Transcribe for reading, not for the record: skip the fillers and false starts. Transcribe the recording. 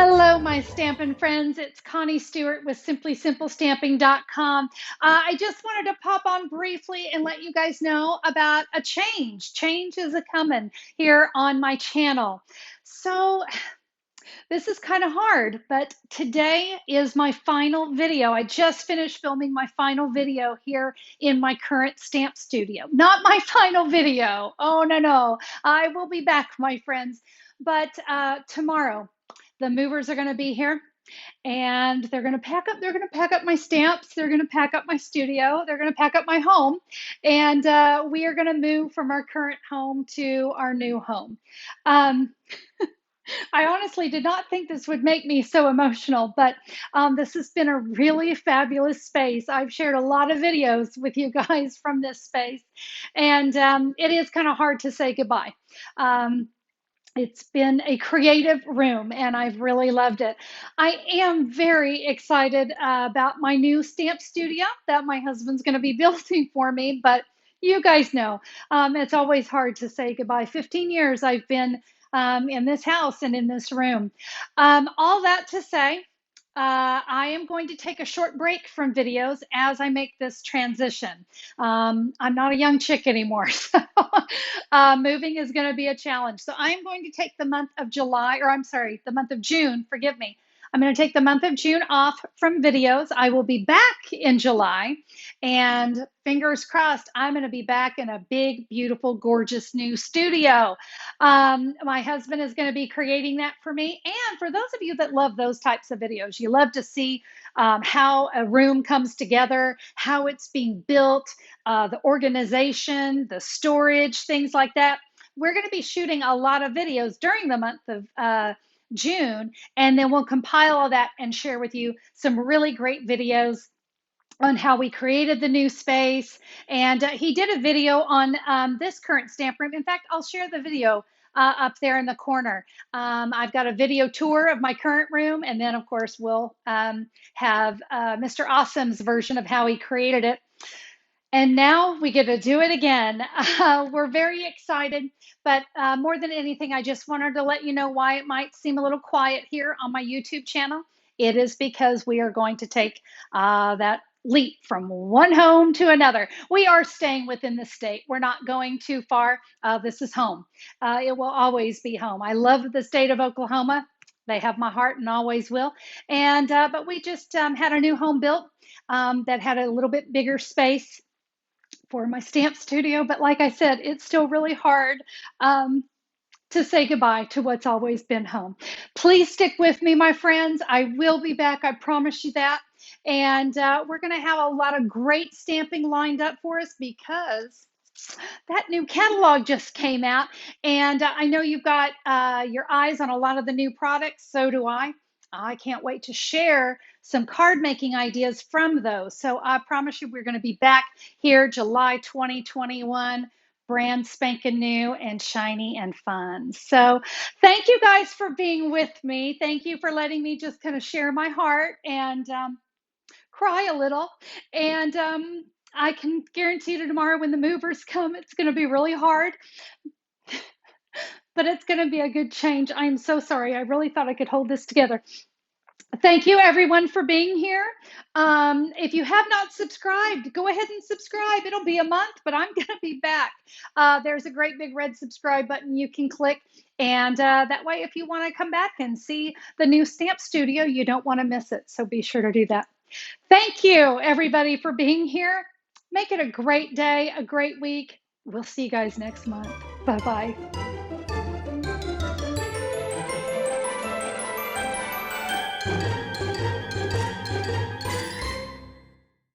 Hello, my stampin' friends. It's Connie Stewart with SimplySimpleStamping.com. I just wanted to pop on briefly and let you guys know about a change. Change is a coming here on my channel. So this is kind of hard, but today is my final video. I just finished filming my final video here in my current stamp studio. Not my final video. Oh, no, no. I will be back, my friends. But tomorrow, the movers are going to be here and they're going to pack up my stamps, they're going to pack up my studio, they're going to pack up my home, and we are going to move from our current home to our new home. um, I honestly did not think this would make me so emotional, but this has been a really fabulous space. I've shared a lot of videos with you guys from this space, and it is kind of hard to say goodbye. It's been a creative room and I've really loved it. I am very excited about my new stamp studio that my husband's going to be building for me, but you guys know it's always hard to say goodbye. 15 years I've been in this house and in this room. All that to say, I am going to take a short break from videos as I make this transition. I'm not a young chick anymore, so moving is going to be a challenge. So I am going to take the month of July, or I'm sorry, the month of June, forgive me. I'm going to take the month of June off from videos. I will be back in July, and fingers crossed, I'm going to be back in a big, beautiful, gorgeous new studio. My husband is going to be creating that for me. And for those of you that love those types of videos, you love to see how a room comes together, how it's being built, the organization, the storage, things like that. We're going to be shooting a lot of videos during the month of June, and then we'll compile all that and share with you some really great videos on how we created the new space. And he did a video on this current stamp room. In fact, I'll share the video up there in the corner. I've got a video tour of my current room, and then of course we'll have Mr. Awesome's version of how he created it. And now we get to do it again. We're very excited, but more than anything, I just wanted to let you know why it might seem a little quiet here on my YouTube channel. It is because we are going to take that leap from one home to another. We are staying within the state. We're not going too far. This is home. It will always be home. I love the state of Oklahoma. They have my heart and always will. And but we just had a new home built that had a little bit bigger space for my stamp studio. But like I said, it's still really hard to say goodbye to what's always been home. Please stick with me, my friends. I will be back. I promise you that. And we're going to have a lot of great stamping lined up for us because that new catalog just came out. And I know you've got your eyes on a lot of the new products. So do I. I can't wait to share some card making ideas from those. So I promise you we're going to be back here July 2021, brand spanking new and shiny and fun. So thank you guys for being with me. Thank you for letting me just kind of share my heart and cry a little. And I can guarantee you tomorrow when the movers come, it's going to be really hard, but it's going to be a good change. I'm so sorry. I really thought I could hold this together. Thank you, everyone, for being here. If you have not subscribed, go ahead and subscribe. It'll be a month, but I'm going to be back. There's a great big red subscribe button you can click. And that way, if you want to come back and see the new stamp studio, you don't want to miss it. So be sure to do that. Thank you, everybody, for being here. Make it a great day, a great week. We'll see you guys next month. Bye-bye.